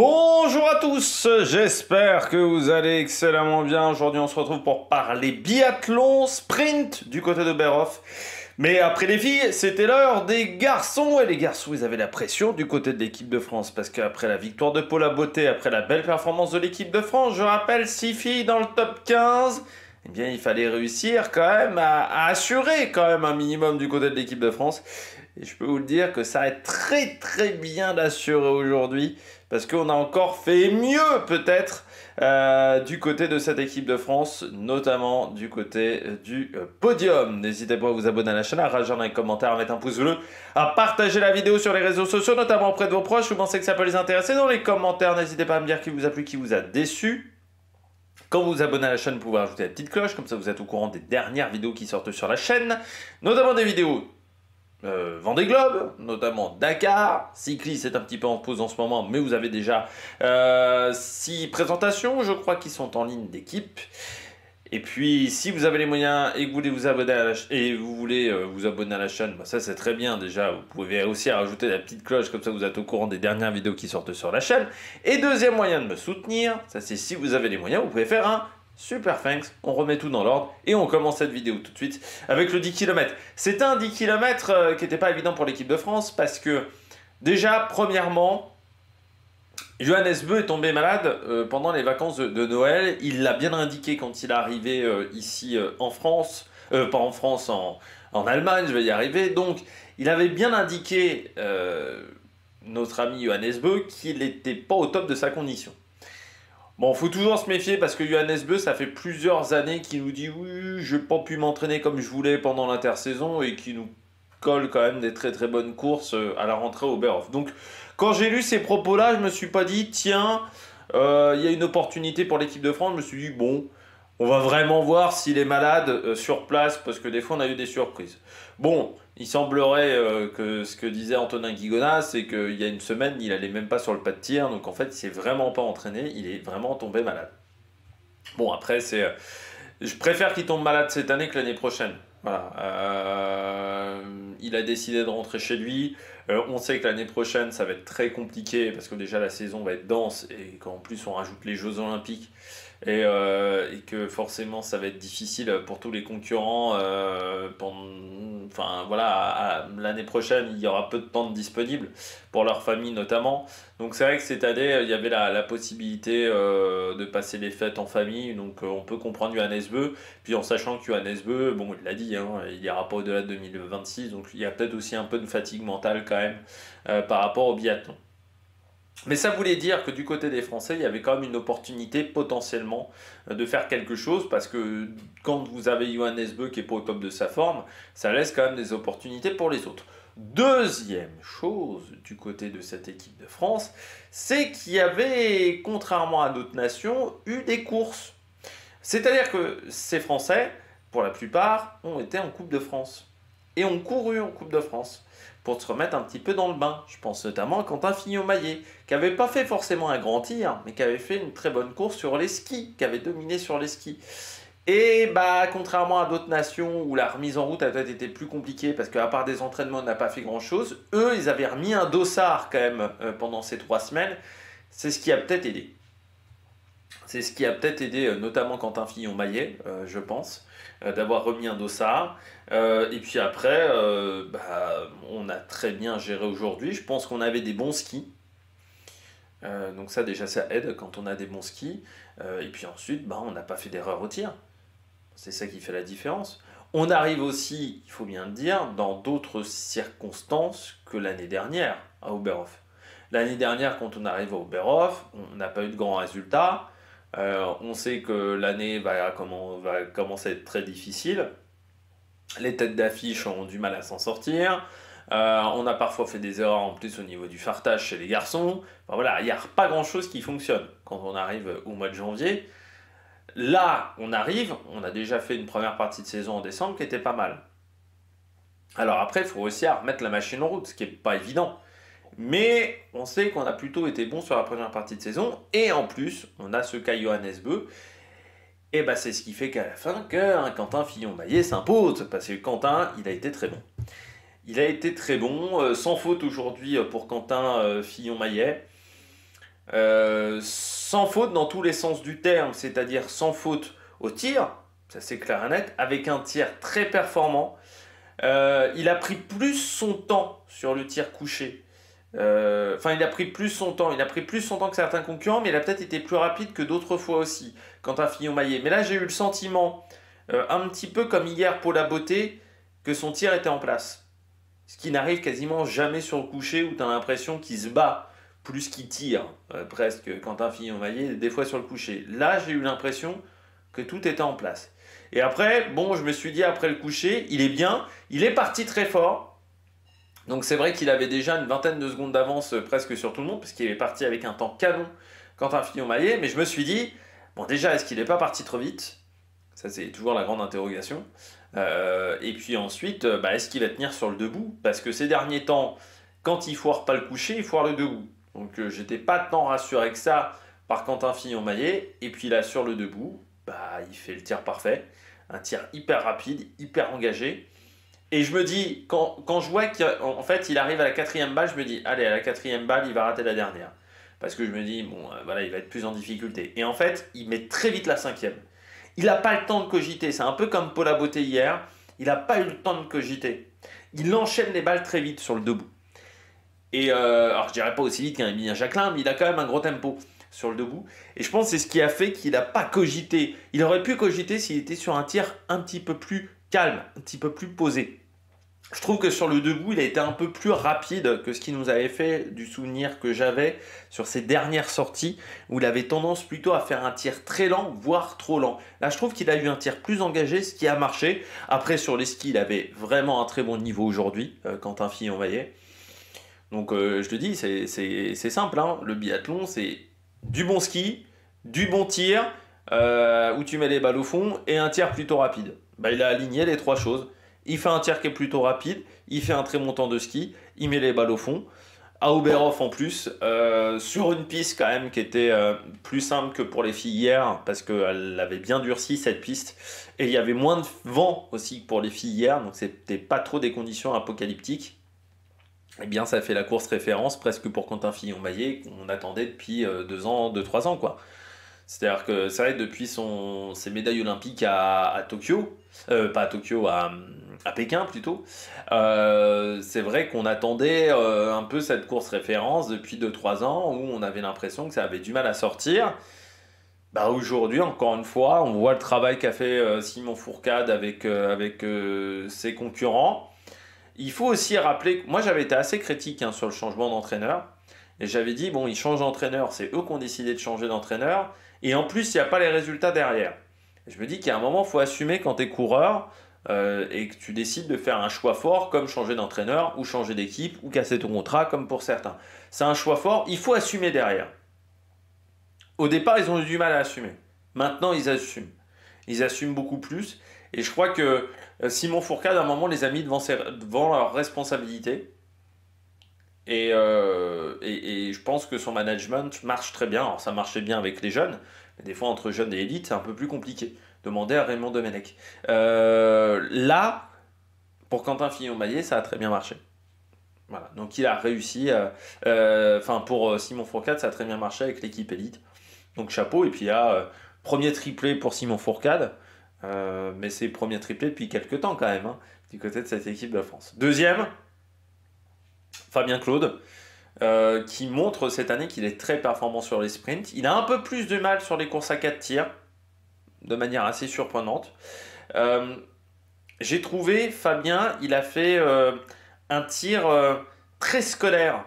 Bonjour à tous, j'espère que vous allez excellemment bien. Aujourd'hui on se retrouve pour parler biathlon sprint du côté de Berhoff. Mais après les filles, c'était l'heure des garçons. Et les garçons, ils avaient la pression du côté de l'équipe de France. Parce qu'après la victoire de Paula Beauté, après la belle performance de l'équipe de France, je rappelle 6 filles dans le top 15. Eh bien, il fallait réussir quand même à assurer quand même un minimum du côté de l'équipe de France. Et je peux vous le dire que ça est très bien d'assurer aujourd'hui. Parce qu'on a encore fait mieux peut-être du côté de cette équipe de France, notamment du côté du podium. N'hésitez pas à vous abonner à la chaîne, à réagir dans les commentaires, à mettre un pouce bleu, à partager la vidéo sur les réseaux sociaux, notamment auprès de vos proches. Vous pensez que ça peut les intéresser? Dans les commentaires, n'hésitez pas à me dire qui vous a plu, qui vous a déçu. Quand vous vous abonnez à la chaîne, vous pouvez ajouter la petite cloche, comme ça vous êtes au courant des dernières vidéos qui sortent sur la chaîne, notamment des vidéos Vendée Globe, notamment Dakar. Cycliste est un petit peu en pause en ce moment, mais vous avez déjà 6 présentations, je crois, qui sont en ligne d'équipe. Et puis, si vous avez les moyens et que vous voulez vous abonner à la vous abonner à la chaîne, bah ça c'est très bien déjà. Vous pouvez aussi rajouter la petite cloche, comme ça vous êtes au courant des dernières vidéos qui sortent sur la chaîne. Et deuxième moyen de me soutenir, ça c'est si vous avez les moyens, vous pouvez faire un super thanks. On remet tout dans l'ordre et on commence cette vidéo tout de suite avec le 10 km. C'était un 10 km qui n'était pas évident pour l'équipe de France parce que déjà, premièrement, Johannes Beu est tombé malade pendant les vacances de Noël. Il l'a bien indiqué quand il est arrivé ici en France, pas en France, en Allemagne, je vais y arriver. Donc, il avait bien indiqué, notre ami Johannes Beu, qu'il n'était pas au top de sa condition. Bon, faut toujours se méfier parce que Johannes Beu, ça fait plusieurs années qu'il nous dit oui, je n'ai pas pu m'entraîner comme je voulais pendant l'intersaison et qui nous colle quand même des très bonnes courses à la rentrée au Berhoff. Donc, quand j'ai lu ces propos-là, je me suis pas dit tiens, il y a une opportunité pour l'équipe de France. Je me suis dit bon, on va vraiment voir s'il est malade sur place parce que des fois on a eu des surprises. Bon, il semblerait que ce que disait Antonin Guigonat, c'est qu'il y a une semaine, il allait même pas sur le pas de tir, donc en fait, il s'est vraiment pas entraîné, il est vraiment tombé malade. Bon, après, je préfère qu'il tombe malade cette année que l'année prochaine. Voilà. Il a décidé de rentrer chez lui. On sait que l'année prochaine, ça va être très compliqué parce que déjà la saison va être dense et qu'en plus on rajoute les Jeux Olympiques et que forcément ça va être difficile pour tous les concurrents. Enfin voilà, l'année prochaine, il y aura peu de temps disponible pour leur famille notamment. Donc c'est vrai que cette année, il y avait la possibilité de passer les fêtes en famille. Donc on peut comprendre Johannes Beu. Puis en sachant que Johannes Beu, bon, il l'a dit, hein, il n'ira pas au-delà de 2026. Donc il y a peut-être aussi un peu de fatigue mentale quand même par rapport au biathlon. Mais ça voulait dire que du côté des Français, il y avait quand même une opportunité potentiellement de faire quelque chose parce que quand vous avez Johannes Beu qui n'est pas au top de sa forme, ça laisse quand même des opportunités pour les autres. Deuxième chose du côté de cette équipe de France, c'est qu'il y avait, contrairement à d'autres nations, eu des courses. C'est-à-dire que ces Français, pour la plupart, ont été en Coupe de France et ont couru en Coupe de France pour se remettre un petit peu dans le bain. Je pense notamment à Quentin Fillon-Maillet, qui n'avait pas fait forcément un grand tir, mais qui avait fait une très bonne course sur les skis, qui avait dominé sur les skis. Et bah, contrairement à d'autres nations où la remise en route a peut-être été plus compliquée, parce qu'à part des entraînements, on n'a pas fait grand-chose, eux, ils avaient remis un dossard quand même pendant ces 3 semaines. C'est ce qui a peut-être aidé. C'est ce qui a peut-être aidé notamment Quentin Fillon-Maillet, je pense, d'avoir remis un dossard. Et puis après, on a très bien géré aujourd'hui. Je pense qu'on avait des bons skis. Donc ça déjà ça aide quand on a des bons skis. Et puis ensuite, on n'a pas fait d'erreur au tir. C'est ça qui fait la différence. On arrive aussi, il faut bien le dire, dans d'autres circonstances que l'année dernière à Oberhof. L'année dernière, quand on arrive à Oberhof, on n'a pas eu de grands résultats. On sait que l'année va commencer à être très difficile. Les têtes d'affiche ont du mal à s'en sortir. On a parfois fait des erreurs en plus au niveau du fartage chez les garçons. Enfin, voilà, il n'y a pas grand-chose qui fonctionne quand on arrive au mois de janvier. Là, on arrive, on a déjà fait une première partie de saison en décembre qui était pas mal. Alors après, il faut réussir à remettre la machine en route, ce qui n'est pas évident. Mais on sait qu'on a plutôt été bon sur la première partie de saison. Et en plus, on a ce cas Johannes Beu. Et c'est ce qui fait qu'à la fin, Quentin Fillon-Maillet s'impose. Parce que Quentin, il a été très bon. Il a été très bon, sans faute aujourd'hui pour Quentin Fillon-Maillet. sans faute dans tous les sens du terme, c'est-à-dire sans faute au tir, ça c'est clair et net, avec un tir très performant. Il a pris plus son temps sur le tir couché. Enfin, il a pris plus son temps. Il a pris plus son temps que certains concurrents, mais il a peut-être été plus rapide que d'autres fois aussi, Quentin Fillon-Maillet. Mais là, j'ai eu le sentiment, un petit peu comme hier pour la beauté, que son tir était en place. Ce qui n'arrive quasiment jamais sur le couché, où tu as l'impression qu'il se bat plus qu'il tire, presque, Quentin Fillon-Maillet, des fois sur le couché. Là, j'ai eu l'impression que tout était en place. Et après, bon, je me suis dit, après le coucher, il est bien, il est parti très fort. Donc c'est vrai qu'il avait déjà une vingtaine de secondes d'avance presque sur tout le monde, parce qu'il est parti avec un temps canon, Quentin Fillon-Maillet. Mais je me suis dit, bon déjà, est-ce qu'il n'est pas parti trop vite? Ça c'est toujours la grande interrogation. Et puis ensuite, est-ce qu'il va tenir sur le debout? Parce que ces derniers temps, quand il foire pas le coucher, il foire le debout. Donc j'étais pas tant rassuré que ça par Quentin Fillon-Maillet. Et puis là, sur le debout, il fait le tir parfait. Un tir hyper rapide, hyper engagé. Et je me dis, quand je vois qu'en fait il arrive à la quatrième balle, je me dis, allez, à la quatrième balle, il va rater la dernière. Parce que je me dis, bon, voilà, il va être plus en difficulté. Et en fait, il met très vite la cinquième. Il n'a pas le temps de cogiter. C'est un peu comme Paul Beauté hier. Il n'a pas eu le temps de cogiter. Il enchaîne les balles très vite sur le debout. Et alors, je dirais pas aussi vite qu'un Emilien Jacquelin, mais il a quand même un gros tempo sur le debout. Et je pense que c'est ce qui a fait qu'il n'a pas cogité. Il aurait pu cogiter s'il était sur un tir un petit peu plus calme, un petit peu plus posé. Je trouve que sur le debout, il a été un peu plus rapide que ce qu'il nous avait fait, du souvenir que j'avais sur ses dernières sorties, où il avait tendance plutôt à faire un tir très lent, voire trop lent. Là, je trouve qu'il a eu un tir plus engagé, ce qui a marché. Après, sur les skis, il avait vraiment un très bon niveau aujourd'hui, Quentin Fillon-Maillet. Donc, je te dis, c'est simple, hein. Le biathlon, c'est du bon ski, du bon tir, où tu mets les balles au fond, et un tir plutôt rapide. Il a aligné les trois choses. Il fait un tir qui est plutôt rapide, il fait un très bon temps de ski, il met les balles au fond. À Oberhof en plus, sur une piste quand même qui était plus simple que pour les filles hier, parce qu'elle avait bien durci cette piste, et il y avait moins de vent aussi que pour les filles hier, donc c'était pas trop des conditions apocalyptiques. Eh bien, ça fait la course référence presque pour Quentin Fillon-Maillet qu'on attendait depuis 2-3 ans, quoi. C'est-à-dire que c'est vrai, depuis ses médailles olympiques à Tokyo, pas à Tokyo, à Pékin plutôt, c'est vrai qu'on attendait un peu cette course référence depuis 2-3 ans, où on avait l'impression que ça avait du mal à sortir. Aujourd'hui, encore une fois, on voit le travail qu'a fait Simon Fourcade avec ses concurrents. Il faut aussi rappeler que moi j'avais été assez critique sur le changement d'entraîneur. Et j'avais dit, bon, ils changent d'entraîneur, c'est eux qui ont décidé de changer d'entraîneur. Et en plus, il n'y a pas les résultats derrière. Et je me dis qu'à un moment, il faut assumer quand tu es coureur et que tu décides de faire un choix fort, comme changer d'entraîneur, ou changer d'équipe, ou casser ton contrat, comme pour certains. C'est un choix fort, il faut assumer derrière. Au départ, ils ont eu du mal à assumer. Maintenant, ils assument. Ils assument beaucoup plus. Et je crois que Simon Fourcade, à un moment, les a mis devant leurs responsabilités. Et je pense que son management marche très bien. Alors ça marchait bien avec les jeunes, mais des fois entre jeunes et élites, c'est un peu plus compliqué. Demandez à Raymond Domenech. Là, pour Quentin Fillon-Maillet, ça a très bien marché. Voilà. Donc il a réussi. Pour Simon Fourcade, ça a très bien marché avec l'équipe élite. Donc chapeau. Et puis là, premier triplé pour Simon Fourcade. Mais c'est premier triplé depuis quelques temps quand même, du côté de cette équipe de France. Deuxième, Fabien Claude, qui montre cette année qu'il est très performant sur les sprints. Il a un peu plus de mal sur les courses à 4 tirs, de manière assez surprenante. J'ai trouvé, Fabien, il a fait un tir très scolaire.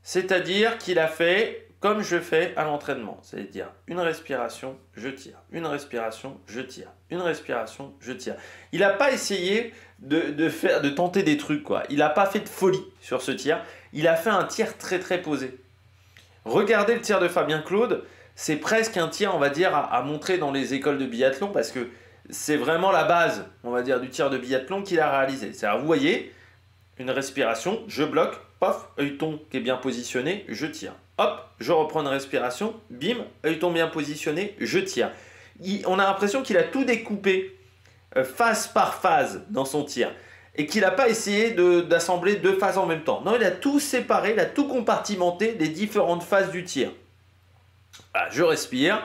C'est-à-dire qu'il a fait comme je fais à l'entraînement. C'est-à-dire une respiration, je tire. Une respiration, je tire. Une respiration, je tire. Il n'a pas essayé de tenter des trucs, quoi. Il n'a pas fait de folie sur ce tir. Il a fait un tir très très posé. Regardez le tir de Fabien Claude. C'est presque un tir, on va dire, à montrer dans les écoles de biathlon, parce que c'est vraiment la base, on va dire, du tir de biathlon qu'il a réalisé. C'est-à-dire, vous voyez, une respiration, je bloque, paf, œilleton qui est bien positionné, je tire. Hop, je reprends une respiration, bim, œilleton bien positionné, je tire. On a l'impression qu'il a tout découpé phase par phase dans son tir. et qu'il n'a pas essayé d'assembler deux phases en même temps. Non, il a tout séparé, il a tout compartimenté des différentes phases du tir. Voilà, je respire,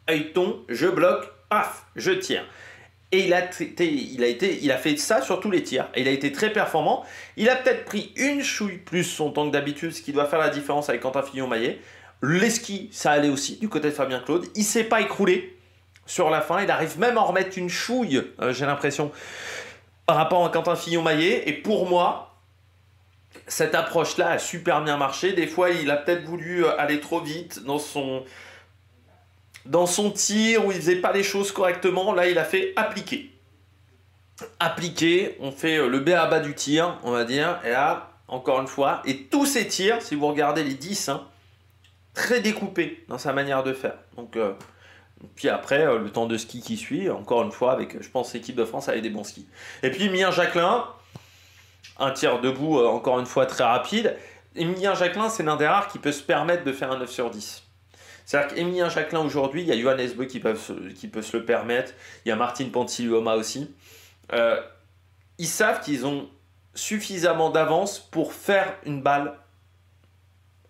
œilleton, je bloque, paf, je tire. Et il a fait ça sur tous les tirs. Et il a été très performant. Il a peut-être pris une chouille plus son temps que d'habitude, ce qui doit faire la différence avec Quentin Fillon-Maillet. Les skis, ça allait aussi du côté de Fabien Claude. Il ne s'est pas écroulé sur la fin. Il arrive même à en remettre une chouille, j'ai l'impression, par rapport à Quentin Fillon-Maillet. Et pour moi, cette approche-là a super bien marché. Des fois, il a peut-être voulu aller trop vite dans son tir où il faisait pas les choses correctement. Là, il a fait appliquer. Appliquer, on fait le b.a.-ba du tir, on va dire. Et là, encore une fois, et tous ces tirs, si vous regardez les 10, très découpés dans sa manière de faire. Donc, puis après, le temps de ski qui suit, encore une fois, avec, je pense, l'équipe de France avec des bons skis. Et puis, Emilien Jacquelin, un tir debout, encore une fois, très rapide. Emilien Jacquelin, c'est l'un des rares qui peut se permettre de faire un 9 sur 10. C'est-à-dire qu'Emilien Jacquelin aujourd'hui, il y a Johannes Beu qui peut se le permettre, il y a Martin Pantilioma aussi. Ils savent qu'ils ont suffisamment d'avance pour faire une balle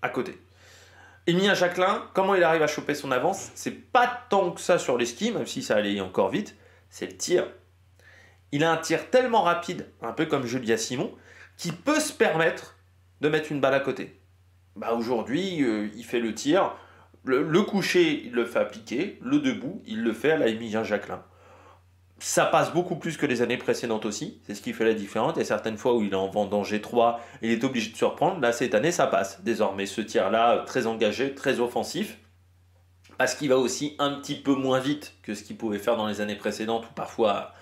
à côté. Emilien Jacquelin, comment il arrive à choper son avance? C'est pas tant que ça sur les skis, même si ça allait encore vite, c'est le tir. Il a un tir tellement rapide, un peu comme Julia Simon, qui peut se permettre de mettre une balle à côté. Bah aujourd'hui, il fait le tir. Le coucher, il le fait appliquer. Le debout, il le fait à la Emilien Jacquelin. Ça passe beaucoup plus que les années précédentes aussi. C'est ce qui fait la différence. Il y a certaines fois où il est en vendanger 3, il est obligé de se reprendre. Là, cette année, ça passe. Désormais, ce tir-là, très engagé, très offensif. Parce qu'il va aussi un petit peu moins vite que ce qu'il pouvait faire dans les années précédentes, où parfois,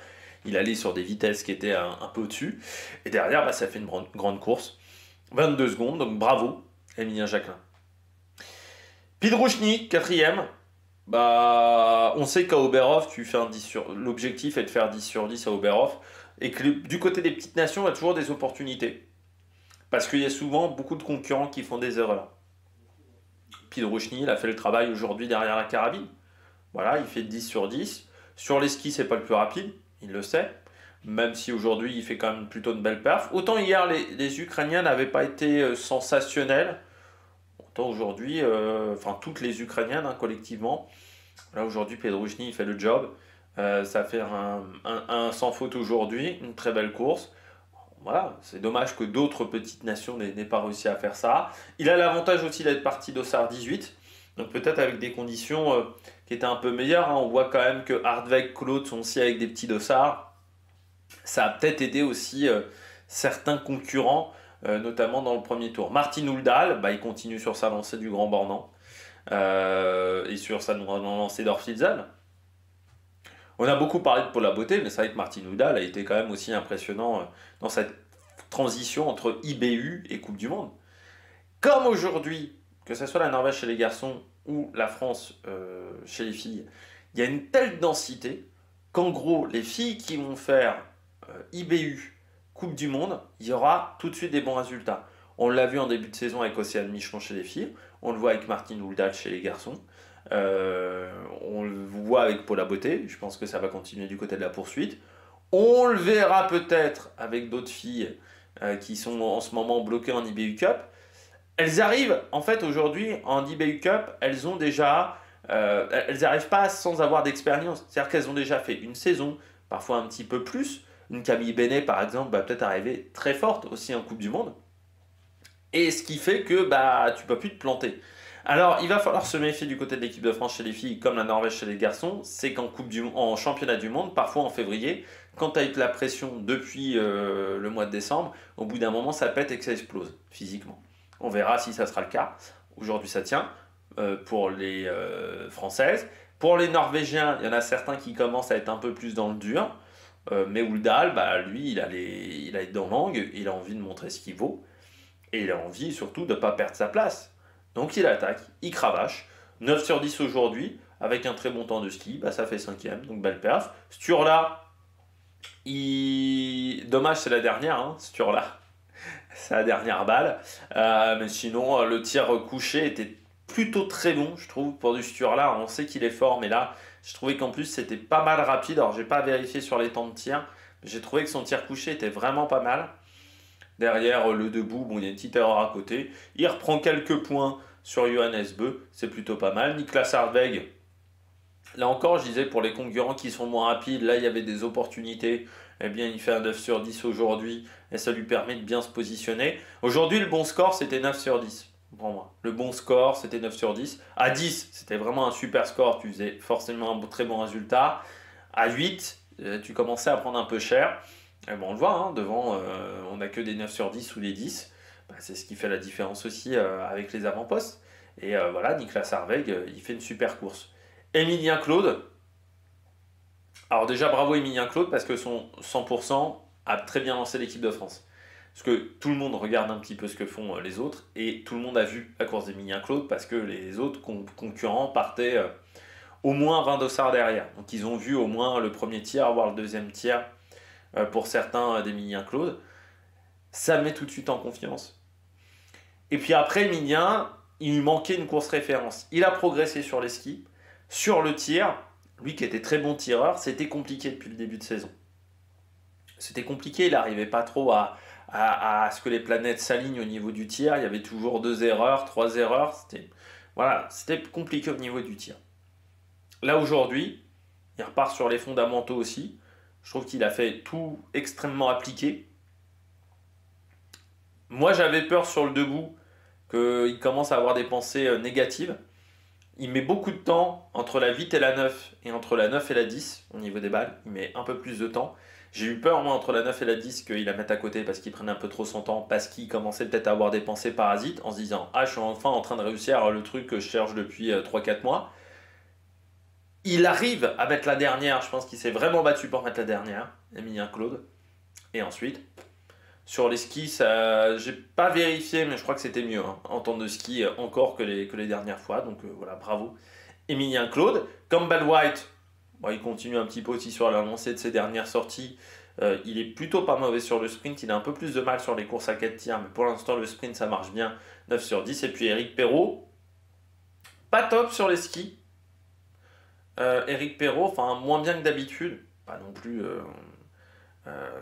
il allait sur des vitesses qui étaient un peu au-dessus. Et derrière, ça fait une grande course. 22 secondes, donc bravo, Emilien Jacquelin. Pidrouchny, 4ème. On sait qu'à Oberhof, l'objectif est de faire 10 sur 10 à Oberhof. Et que du côté des petites nations, il y a toujours des opportunités. Parce qu'il y a souvent beaucoup de concurrents qui font des erreurs. Pidrouchny, il a fait le travail aujourd'hui derrière la carabine. Voilà, il fait 10 sur 10. Sur les skis, c'est pas le plus rapide, il le sait. Même si aujourd'hui, il fait quand même plutôt une belle perf. Autant hier, les Ukrainiens n'avaient pas été sensationnels. Aujourd'hui, toutes les Ukrainiennes collectivement. Là aujourd'hui, Pidrouchny il fait le job. Ça fait un sans faute aujourd'hui, une très belle course. Voilà, c'est dommage que d'autres petites nations n'aient pas réussi à faire ça. Il a l'avantage aussi d'être parti d'Ossard 18, donc peut-être avec des conditions qui étaient un peu meilleures. On voit quand même que Hardweg, Claude sont aussi avec des petits dossards. Ça a peut-être aidé aussi certains concurrents. Notamment dans le premier tour. Martin Ouldahl, il continue sur sa lancée du Grand Bornand et sur sa lancée d'Orflitzen. On a beaucoup parlé de Paul Beauté, mais c'est vrai que Martin Ouldahl a été quand même aussi impressionnant dans cette transition entre IBU et Coupe du Monde. Comme aujourd'hui, que ce soit la Norvège chez les garçons ou la France chez les filles, il y a une telle densité qu'en gros, les filles qui vont faire IBU Coupe du Monde, il y aura tout de suite des bons résultats. On l'a vu en début de saison avec Océane Michon chez les filles, on le voit avec Martin Ouldahl chez les garçons, on le voit avec Paula Beauté, je pense que ça va continuer du côté de la poursuite. On le verra peut-être avec d'autres filles qui sont en ce moment bloquées en IBU Cup. Elles arrivent, en fait aujourd'hui en IBU Cup, elles n'arrivent pas sans avoir d'expérience. C'est-à-dire qu'elles ont déjà fait une saison, parfois un petit peu plus. Une Camille Benet, par exemple, va peut-être arriver très forte aussi en Coupe du Monde. Et ce qui fait que tu ne peux plus te planter. Alors, il va falloir se méfier du côté de l'équipe de France chez les filles, comme la Norvège chez les garçons. C'est en championnat du monde, parfois en février, quand tu as eu de la pression depuis le mois de décembre, au bout d'un moment, ça pète et que ça explose physiquement. On verra si ça sera le cas. Aujourd'hui, ça tient pour les Françaises. Pour les Norvégiens, il y en a certains qui commencent à être un peu plus dans le dur. Mais Ouldahl, lui, il a les dents longues, il a envie de montrer ce qu'il vaut, et il a envie surtout de ne pas perdre sa place. Donc il attaque, il cravache, 9 sur 10 aujourd'hui, avec un très bon temps de ski, ça fait 5ème, donc belle perf. Sturla, dommage c'est la dernière, Sturla, c'est la dernière balle, mais sinon le tir couché était plutôt très bon, je trouve, pour du Sturla. On sait qu'il est fort, mais là, je trouvais qu'en plus, c'était pas mal rapide. Alors, j'ai pas vérifié sur les temps de tir, J'ai trouvé que son tir couché était vraiment pas mal. Derrière le debout, bon, il y a une petite erreur à côté. Il reprend quelques points sur Johannes Beu, c'est plutôt pas mal. Niklas Hartweg, là encore, je disais pour les concurrents qui sont moins rapides, là il y avait des opportunités. Eh bien, il fait un 9 sur 10 aujourd'hui et ça lui permet de bien se positionner. Aujourd'hui, le bon score c'était 9 sur 10 pour moi. Le bon score c'était 9 sur 10. À 10, c'était vraiment un super score, tu faisais forcément un très bon résultat. À 8, tu commençais à prendre un peu cher. Et bon, on le voit, hein, devant, on n'a que des 9 sur 10 ou des 10. Bah, c'est ce qui fait la différence aussi avec les avant-postes. Et voilà, Niklas Hartweg, il fait une super course. Emilien Claude. Alors déjà, bravo Emilien Claude, parce que son 100% a très bien lancé l'équipe de France. Parce que tout le monde regarde un petit peu ce que font les autres, et tout le monde a vu la course d'Emilien Claude, parce que les autres concurrents partaient au moins 20 dossards derrière. Donc ils ont vu au moins le premier tiers, voire le deuxième tiers pour certains d'Emilien Claude. Ça met tout de suite en confiance. Et puis après, Emilien, il lui manquait une course référence. Il a progressé sur les skis, sur le tir. Lui qui était très bon tireur, c'était compliqué depuis le début de saison. C'était compliqué, il n'arrivait pas trop à ce que les planètes s'alignent au niveau du tir. Il y avait toujours 2 erreurs, 3 erreurs. C'était compliqué au niveau du tir. Là aujourd'hui, il repart sur les fondamentaux aussi. Je trouve qu'il a fait tout extrêmement appliqué. Moi j'avais peur sur le debout qu'il commence à avoir des pensées négatives. Il met beaucoup de temps entre la 8 et la 9 et entre la 9 et la 10 au niveau des balles. Il met un peu plus de temps. J'ai eu peur, moi, entre la 9 et la 10 qu'il la mette à côté parce qu'il prenait un peu trop son temps, parce qu'il commençait peut-être à avoir des pensées parasites en se disant ah, je suis enfin en train de réussir le truc que je cherche depuis 3-4 mois. Il arrive à mettre la dernière. Je pense qu'il s'est vraiment battu pour mettre la dernière, Emilien Claude. Et ensuite, sur les skis, j'ai pas vérifié, mais je crois que c'était mieux hein, en temps de ski encore que les dernières fois. Donc voilà, bravo. Emilien Claude. Campbell White, bon, il continue un petit peu aussi sur la lancée de ses dernières sorties. Il est plutôt pas mauvais sur le sprint. Il a un peu plus de mal sur les courses à 4 tirs, mais pour l'instant, le sprint ça marche bien. 9 sur 10. Et puis Eric Perrault, pas top sur les skis. Eric Perrault, enfin moins bien que d'habitude, pas non plus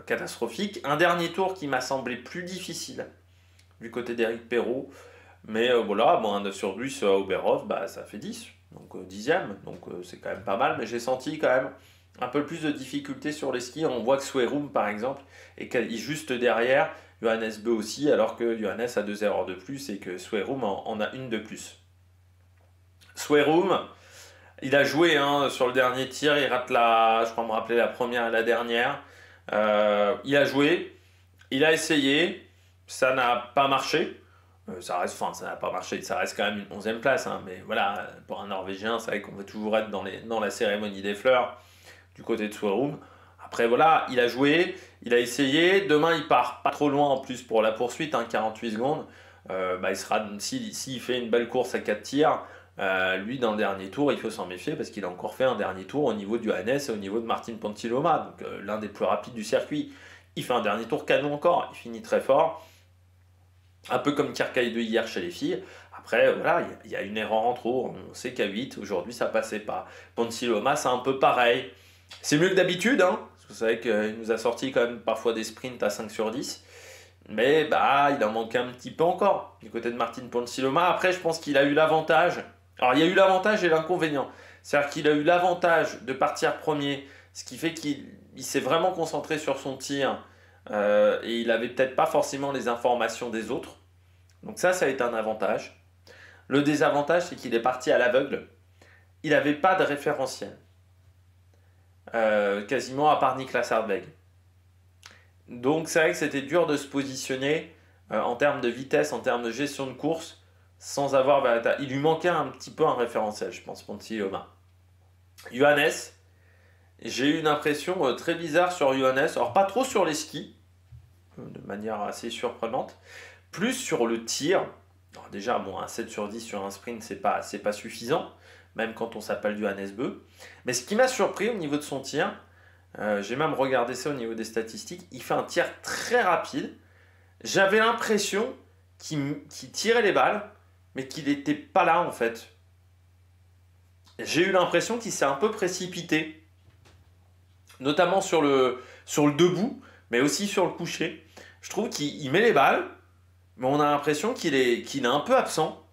catastrophique. Un dernier tour qui m'a semblé plus difficile du côté d'Eric Perrault. Mais voilà, bon, un 9 sur 10 à Oberhof, bah, ça fait 10, donc 10e, donc c'est quand même pas mal. Mais j'ai senti quand même un peu plus de difficulté sur les skis. On voit que Swerum, par exemple, est juste derrière, Johannes Beu aussi, alors que Johannes a 2 erreurs de plus et que Swerum en a une de plus. Swerum, il a joué hein, sur le dernier tir, il rate je crois me rappeler la première et la dernière. Il a joué, il a essayé, ça n'a pas marché. Ça n'a pas marché, ça reste quand même une 11e place. Hein, mais voilà, pour un Norvégien, c'est vrai qu'on veut toujours être dans la cérémonie des fleurs du côté de Swerum. Après voilà, il a joué, il a essayé. Demain, il part pas trop loin en plus pour la poursuite, hein, 48 secondes. Bah, s'il fait une belle course à 4 tirs, lui dans le dernier tour, il faut s'en méfier parce qu'il a encore fait un dernier tour au niveau du Johannes et au niveau de Martin Pontiloma, donc l'un des plus rapides du circuit. Il fait un dernier tour canon encore, il finit très fort. Un peu comme Kirkai de hier chez les filles. Après, voilà, il y a une erreur en trop. On sait qu'à 8, aujourd'hui, ça passait pas. Pontiloma, c'est un peu pareil. C'est mieux que d'habitude, hein. Parce que vous savez qu'il nous a sorti quand même parfois des sprints à 5 sur 10. Mais bah, il en manquait un petit peu encore du côté de Martin Pontiloma. Après, je pense qu'il a eu l'avantage. Alors, il y a eu l'avantage et l'inconvénient. C'est-à-dire qu'il a eu l'avantage de partir premier, ce qui fait qu'il s'est vraiment concentré sur son tir. Et il avait peut-être pas forcément les informations des autres. Donc ça a été un avantage. Le désavantage, c'est qu'il est parti à l'aveugle. Il n'avait pas de référentiel. Quasiment à part Niklas Hartweg. Donc c'est vrai que c'était dur de se positionner en termes de vitesse, en termes de gestion de course, sans avoir... il lui manquait un petit peu un référentiel, je pense, Pontiloma. Johannes, j'ai eu une impression très bizarre sur Johannes. Alors pas trop sur les skis, de manière assez surprenante. Plus sur le tir. Alors déjà, bon, un 7 sur 10 sur un sprint, c'est pas suffisant, même quand on s'appelle Johannes Beu. Mais ce qui m'a surpris au niveau de son tir, j'ai même regardé ça au niveau des statistiques, il fait un tir très rapide. J'avais l'impression qu'il tirait les balles, mais qu'il n'était pas là en fait. J'ai eu l'impression qu'il s'est un peu précipité, notamment sur le sur le debout, mais aussi sur le couché. Je trouve qu'il met les balles, mais on a l'impression qu'il est un peu absent.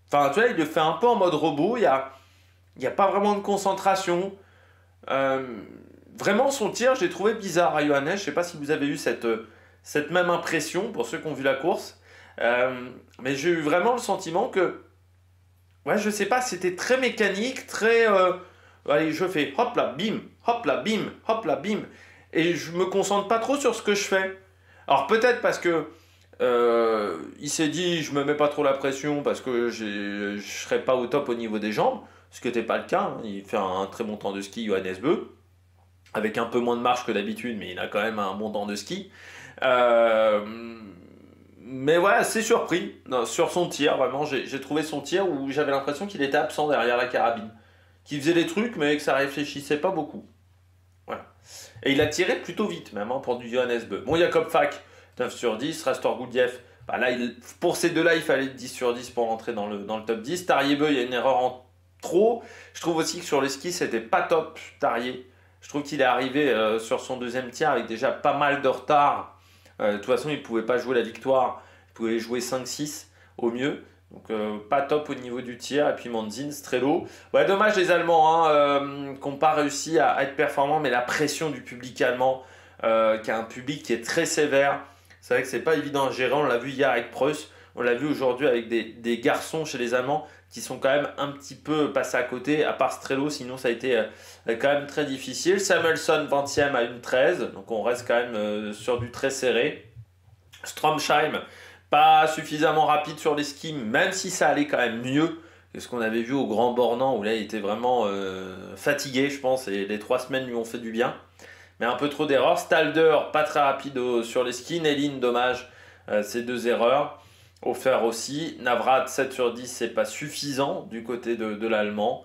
Enfin, tu vois, il le fait un peu en mode robot, il y a pas vraiment de concentration. Euh, Vraiment, son tir, j'ai trouvé bizarre à Johannes. Je sais pas si vous avez eu cette même impression pour ceux qui ont vu la course. Mais j'ai eu vraiment le sentiment que, ouais, je sais pas, c'était très mécanique, très. Allez, je fais hop là, bim, hop là, bim. Et je me concentre pas trop sur ce que je fais. Alors peut-être parce que il s'est dit, je me mets pas trop la pression parce que je serai pas au top au niveau des jambes, ce qui n'était pas le cas, hein. Il fait un très bon temps de ski, Johannes Beu, avec un peu moins de marche que d'habitude, mais il a quand même un bon temps de ski. Euh, mais voilà, c'est surpris non, sur son tir, vraiment, j'ai trouvé son tir où j'avais l'impression qu'il était absent derrière la carabine, qu'il faisait des trucs, mais que ça réfléchissait pas beaucoup. Voilà. Et il a tiré plutôt vite, même, hein, pour du Johannes Beu. Bon, Jakob Fak, 9 sur 10. Rastor Goudief, bah là, pour ces deux-là, il fallait 10 sur 10 pour rentrer dans le top 10. Tarier-Beu, il y a une erreur en trop. Je trouve aussi que sur les skis, c'était pas top, Tarier. Je trouve qu'il est arrivé sur son deuxième tir avec déjà pas mal de retard. De toute façon, il ne pouvait pas jouer la victoire. Il pouvait jouer 5-6 au mieux. Donc pas top au niveau du tir. Et puis Manzin, Strello. Ouais, dommage les Allemands qui n'ont pas réussi à être performants. Mais la pression du public allemand, qui a un public qui est très sévère. C'est vrai que c'est pas évident à gérer. On l'a vu hier avec Preuss. On l'a vu aujourd'hui avec des garçons chez les Allemands qui sont quand même un petit peu passés à côté. À part Strello, sinon ça a été quand même très difficile. Samuelson 20e à 1,13. Donc on reste quand même sur du très serré. Stromsheim, pas suffisamment rapide sur les skis, même si ça allait quand même mieux que ce qu'on avait vu au Grand Bornand, où là il était vraiment fatigué, je pense, et les 3 semaines lui ont fait du bien. Mais un peu trop d'erreurs. Stalder, pas très rapide sur les skis. Nelin, dommage, ces 2 erreurs. Offert aussi. Navrat, 7 sur 10, c'est pas suffisant du côté de l'Allemand.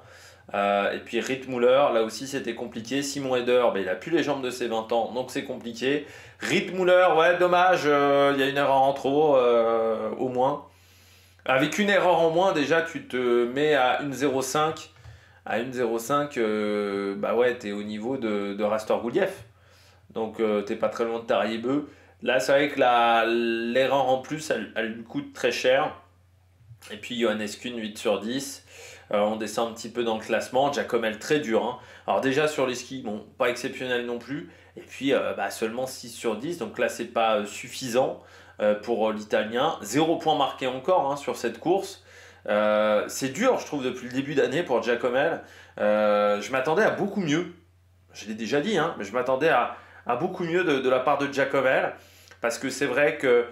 Et puis Rittmüller, là aussi c'était compliqué. Simon Eder, ben, il a plus les jambes de ses 20 ans, donc c'est compliqué. Rittmüller, ouais, dommage, il y a une erreur en trop, au moins. Avec une erreur en moins, déjà, tu te mets à 1,05. À 1,05, bah ouais, t'es au niveau de Rastor Goudief. Donc t'es pas très loin de Tarier-Beu. Là, c'est vrai que l'erreur en plus, elle lui coûte très cher. Et puis Johannes Kuhn, 8 sur 10. On descend un petit peu dans le classement. Giacomel, très dur, hein. Alors déjà sur les skis, bon, pas exceptionnel non plus. Et puis bah, seulement 6 sur 10. Donc là, c'est pas suffisant pour l'Italien. 0 point marqué encore, hein, sur cette course. C'est dur, je trouve, depuis le début d'année pour Giacomel. Je m'attendais à beaucoup mieux. Je l'ai déjà dit, hein, mais je m'attendais à beaucoup mieux de la part de Giacomel. Parce que c'est vrai que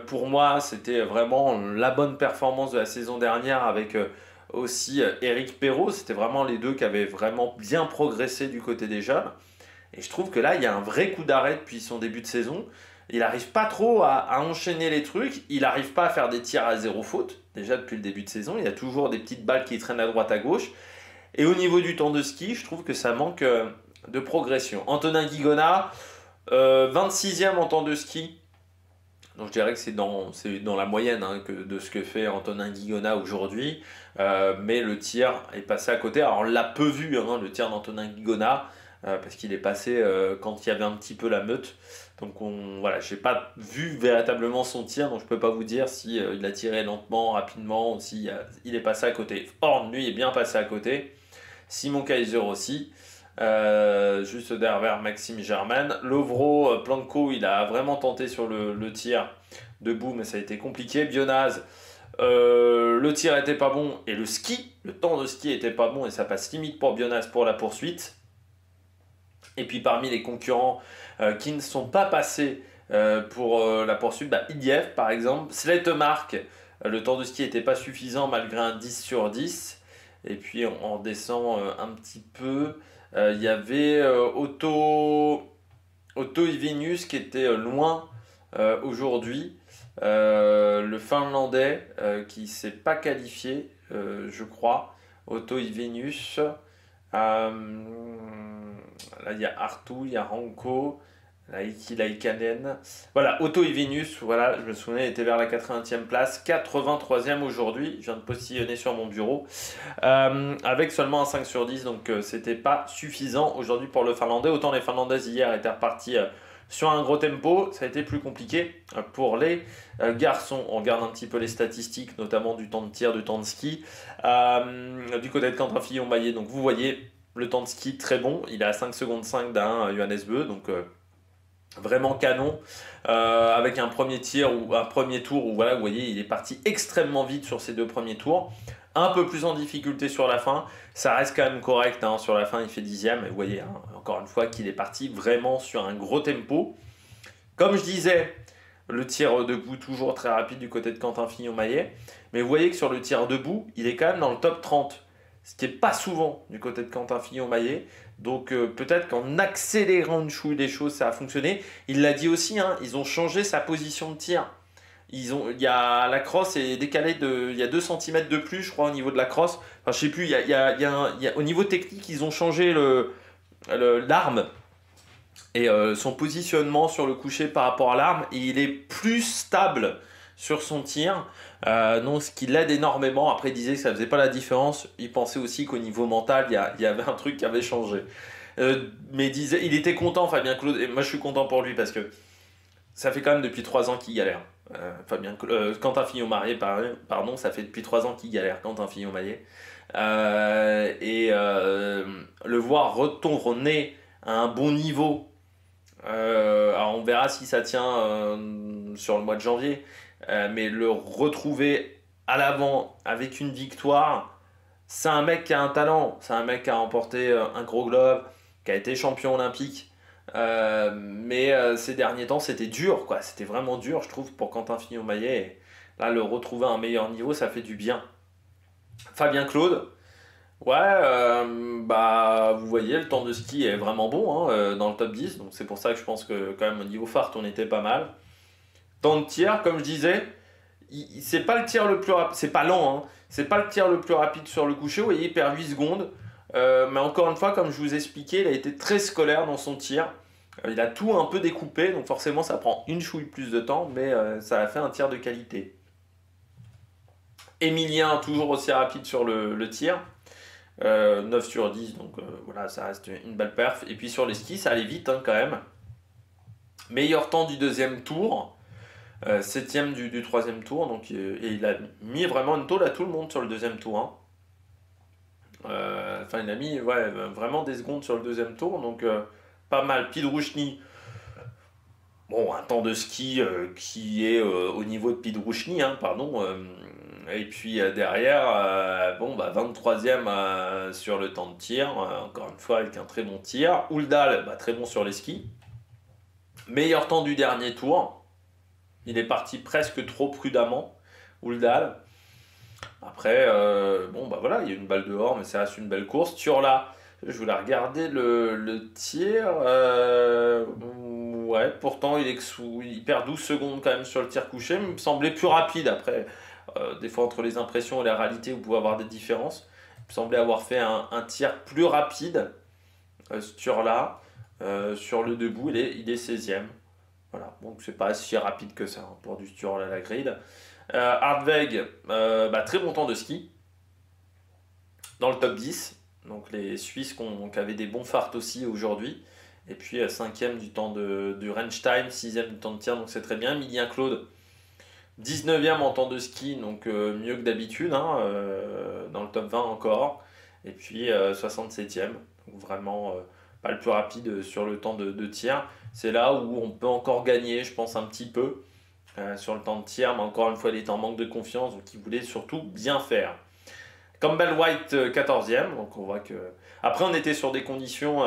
pour moi, c'était vraiment la bonne performance de la saison dernière avec aussi Eric Perrault. C'était vraiment les deux qui avaient vraiment bien progressé du côté des jeunes. Et je trouve que là, il y a un vrai coup d'arrêt depuis son début de saison. Il n'arrive pas trop à enchaîner les trucs. Il n'arrive pas à faire des tirs à 0 faute. Déjà depuis le début de saison, il y a toujours des petites balles qui traînent à droite à gauche. Et au niveau du temps de ski, je trouve que ça manque de progression. Antonin Guigona, 26e en temps de ski. Donc je dirais que c'est dans la moyenne, hein, de ce que fait Antonin Guigona aujourd'hui. Mais le tir est passé à côté. Alors on l'a peu vu, hein, le tir d'Antonin Guigona, parce qu'il est passé quand il y avait un petit peu la meute. Donc voilà, j'ai pas vu véritablement son tir, donc je peux pas vous dire si il a tiré lentement, rapidement, ou si il est passé à côté. Horn, lui, est bien passé à côté. Simon Kaiser aussi. Juste derrière Maxime Germain. Lovro, Planko, il a vraiment tenté sur le tir debout, mais ça a été compliqué. Bionaz, le tir était pas bon et le temps de ski était pas bon et ça passe limite pour Bionaz pour la poursuite. Et puis parmi les concurrents qui ne sont pas passés pour la poursuite, bah, Idiev par exemple, Sletemark, le temps de ski n'était pas suffisant malgré un 10 sur 10. Et puis on descend un petit peu. Il y avait Otto Ivenius qui était loin aujourd'hui. Le Finlandais qui ne s'est pas qualifié, je crois. Otto Ivenius. Là, il y a Artu, il y a Ranko. Laikanen. Voilà, Otto Ivinus, voilà, je me souviens, il était vers la 80e place, 83e aujourd'hui. Je viens de postillonner sur mon bureau. Avec seulement un 5 sur 10, donc c'était pas suffisant aujourd'hui pour le Finlandais. Autant les Finlandaises hier étaient reparties sur un gros tempo, ça a été plus compliqué pour les garçons. On regarde un petit peu les statistiques, notamment du temps de tir, du temps de ski. Du côté de Quentin Fillon-Maillet, donc vous voyez le temps de ski très bon, il est à 5 secondes 5 d'un Johannes Beu, donc vraiment canon, avec un premier tir ou un premier tour où voilà, vous voyez, il est parti extrêmement vite sur ces 2 premiers tours. Un peu plus en difficulté sur la fin, ça reste quand même correct, hein. Sur la fin il fait 10e, et vous voyez hein, encore une fois qu'il est parti vraiment sur un gros tempo. Comme je disais, le tir debout toujours très rapide du côté de Quentin Fillon-Maillet, mais vous voyez que sur le tir debout, il est quand même dans le top 30, ce qui n'est pas souvent du côté de Quentin Fillon-Maillet. Donc peut-être qu'en accélérant une chouille des choses, ça a fonctionné. Il l'a dit aussi, hein, ils ont changé sa position de tir. La crosse est décalée il y a 2 cm de plus, je crois, au niveau de la crosse. Enfin, je sais plus, au niveau technique, ils ont changé l'arme et son positionnement sur le coucher par rapport à l'arme. Et il est plus stable sur son tir. Donc, ce qui l'aide énormément. Après, il disait que ça faisait pas la différence. Il pensait aussi qu'au niveau mental, il y avait un truc qui avait changé. Mais il était content, Fabien Claude. Et moi, je suis content pour lui parce que ça fait quand même depuis 3 ans qu'il galère. Quentin Fillon-Maillet, pardon, ça fait depuis 3 ans qu'il galère, Quentin Fillon-Maillet. Le voir retourner à un bon niveau, alors on verra si ça tient sur le mois de janvier, mais le retrouver à l'avant avec une victoire, c'est un mec qui a un talent, c'est un mec qui a remporté un gros globe, qui a été champion olympique. Mais ces derniers temps c'était dur quoi, c'était vraiment dur je trouve pour Quentin Fillon-Maillet. Et là le retrouver à un meilleur niveau ça fait du bien. Fabien Claude, ouais, bah vous voyez le temps de ski est vraiment bon hein, dans le top 10, donc c'est pour ça que je pense que quand même au niveau fart on était pas mal. Temps de tir comme je disais, c'est pas le tir le plus rapide, c'est pas lent hein, c'est pas le tir le plus rapide sur le coucher, vous voyez il perd 8 secondes. Mais encore une fois, comme je vous ai expliqué, il a été très scolaire dans son tir. Il a tout un peu découpé, donc forcément ça prend une chouille plus de temps, mais ça a fait un tir de qualité. Emilien, toujours aussi rapide sur le tir, 9 sur 10, donc voilà, ça reste une belle perf. Et puis sur les skis, ça allait vite hein, quand même. Meilleur temps du 2e tour, 7e du 3e tour, donc, et il a mis vraiment une tôle à tout le monde sur le 2e tour. Hein. Enfin, il a mis vraiment des secondes sur le 2e tour, donc pas mal. Pidrouchny, bon, un temps de ski qui est au niveau de Pidrouchny, hein, pardon. Et puis derrière, 23e sur le temps de tir, encore une fois avec un très bon tir. Ouldal, très bon sur les skis. Meilleur temps du dernier tour. Il est parti presque trop prudemment, Ouldal. Après, voilà, il y a une balle dehors, mais ça reste une belle course. Turla, je voulais regarder le tir. Ouais, pourtant, il perd 12 secondes quand même sur le tir couché, mais il me semblait plus rapide. Après, des fois, entre les impressions et la réalité, vous pouvez avoir des différences. Il me semblait avoir fait un tir plus rapide, ce Turla. Sur le debout, il est 16e. Voilà, donc c'est pas si rapide que ça hein, pour du Turla à la grille. Hardweg, très bon temps de ski dans le top 10, donc les Suisses qui avaient des bons farts aussi aujourd'hui, et puis 5e du temps du Rennstein, 6e du temps de tir, donc c'est très bien. Emilien Claude, 19e en temps de ski, donc mieux que d'habitude, hein, dans le top 20 encore, et puis 67e, donc vraiment pas le plus rapide sur le temps de tir. C'est là où on peut encore gagner, je pense, un petit peu. Sur le temps de tir, mais encore une fois, il était en manque de confiance, donc il voulait surtout bien faire. Campbell White, 14e, donc on voit que... Après, on était sur des conditions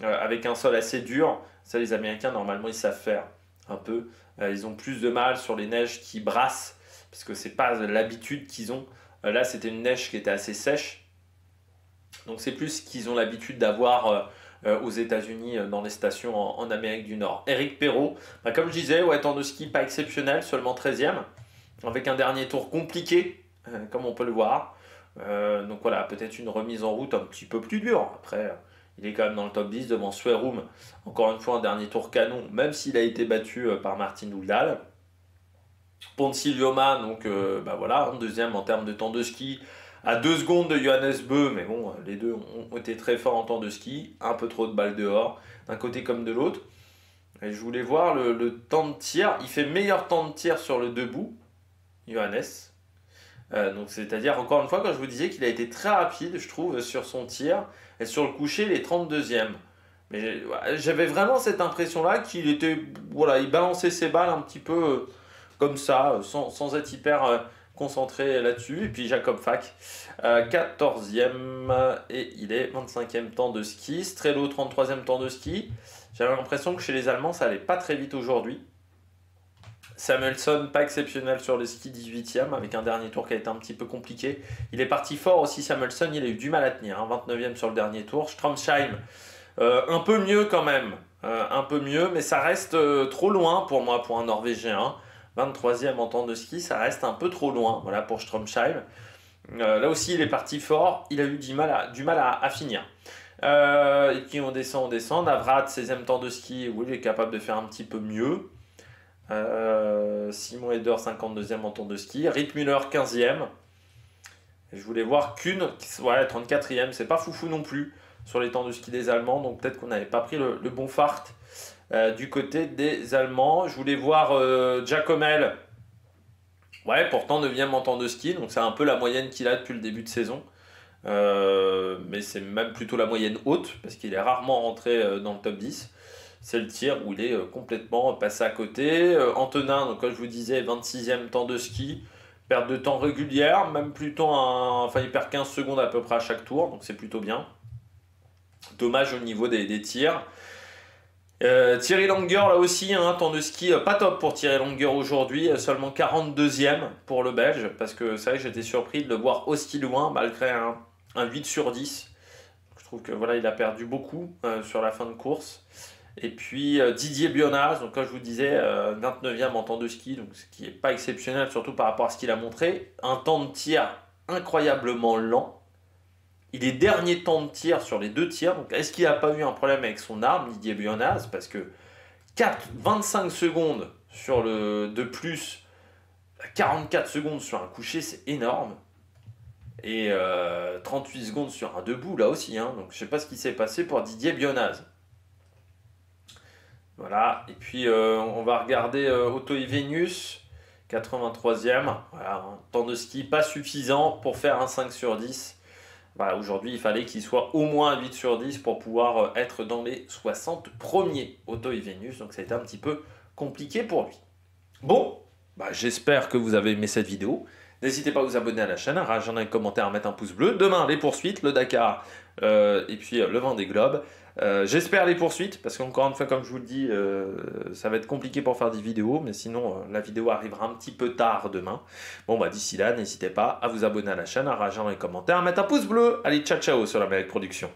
avec un sol assez dur. Ça, les Américains, normalement, ils savent faire un peu. Ils ont plus de mal sur les neiges qui brassent, parce que c'est pas l'habitude qu'ils ont. Là, c'était une neige qui était assez sèche. Donc, c'est plus qu'ils ont l'habitude d'avoir... aux États-Unis dans les stations en Amérique du Nord. Eric Perrault, comme je disais, temps de ski pas exceptionnel, seulement 13e, avec un dernier tour compliqué, comme on peut le voir. Donc voilà, peut-être une remise en route un petit peu plus dure. Après, Il est quand même dans le top 10 devant Swearum. Encore une fois, un dernier tour canon, même s'il a été battu par Martin Houldal. Ponsillioma, donc voilà, deuxième en termes de temps de ski, à 2 secondes de Johannes Beu, mais bon, les deux ont été très forts en temps de ski, un peu trop de balles dehors, d'un côté comme de l'autre. Et je voulais voir le temps de tir, il fait meilleur temps de tir sur le debout, Johannes. Donc c'est-à-dire, encore une fois, quand je vous disais qu'il a été très rapide, je trouve, sur son tir, et sur le coucher, il est 32e. Mais j'avais vraiment cette impression-là qu'il était, voilà, il balançait ses balles un petit peu comme ça, sans être hyper concentré là-dessus. Et puis Jacob Fack, 14e, et il est 25e temps de ski. Strello, 33e temps de ski. J'avais l'impression que chez les Allemands, ça allait pas très vite aujourd'hui. Samuelsson, pas exceptionnel sur le ski, 18e, avec un dernier tour qui a été un petit peu compliqué. Il est parti fort aussi, Samuelsson, il a eu du mal à tenir, 29e sur le dernier tour. Stromsheim, un peu mieux quand même, un peu mieux, mais ça reste trop loin pour moi, pour un Norvégien. 23e en temps de ski, ça reste un peu trop loin, voilà, pour Stromsheim. Là aussi, il est parti fort, il a eu du mal à finir. Et puis on descend. Navrat, 16e temps de ski, oui, il est capable de faire un petit peu mieux. Simon Eder, 52e en temps de ski. Rittmüller, 15e. Et je voulais voir Kuhn, ouais, 34e, c'est pas foufou non plus sur les temps de ski des Allemands, donc peut-être qu'on n'avait pas pris le bon fart du côté des Allemands. Je voulais voir Giacomel, ouais, pourtant 9e en temps de ski, donc c'est un peu la moyenne qu'il a depuis le début de saison. Mais c'est même plutôt la moyenne haute, parce qu'il est rarement rentré dans le top 10. C'est le tir où il est complètement passé à côté. Antonin, donc comme je vous disais, 26e temps de ski. Perte de temps régulière, même plutôt enfin il perd 15 secondes à peu près à chaque tour, donc c'est plutôt bien. Dommage au niveau des tirs. Thierry Langer là aussi, temps de ski pas top pour Thierry Langer aujourd'hui, seulement 42e pour le Belge, parce que c'est vrai que j'étais surpris de le voir aussi loin malgré un 8 sur 10. Je trouve que voilà, il a perdu beaucoup sur la fin de course. Et puis Didier Bionaz, donc comme je vous disais, 29e en temps de ski, donc ce qui n'est pas exceptionnel, surtout par rapport à ce qu'il a montré. Un temps de tir incroyablement lent. Il est dernier temps de tir sur les 2 tirs, donc est-ce qu'il n'a pas eu un problème avec son arme, Didier Bionaz? Parce que 25 secondes sur de plus, 44 secondes sur un coucher, c'est énorme. Et 38 secondes sur un debout, là aussi, donc je ne sais pas ce qui s'est passé pour Didier Bionaz. Voilà, et puis on va regarder Otto Ivenius, 83e. Voilà, un temps de ski pas suffisant pour faire un 5 sur 10. Voilà, aujourd'hui, il fallait qu'il soit au moins 8 sur 10 pour pouvoir être dans les 60 premiers Otto Ivenius. Donc ça a été un petit peu compliqué pour lui. Bon, j'espère que vous avez aimé cette vidéo. N'hésitez pas à vous abonner à la chaîne, à réagir dans les commentaires, à mettre un pouce bleu. Demain, les poursuites, le Dakar et puis le Vendée Globe. J'espère les poursuites, parce qu'encore une fois, comme je vous le dis, ça va être compliqué pour faire des vidéos, mais sinon, la vidéo arrivera un petit peu tard demain. Bon, d'ici là, n'hésitez pas à vous abonner à la chaîne, à réagir dans les commentaires, à mettre un pouce bleu. Allez, ciao, ciao sur la Mérique Production.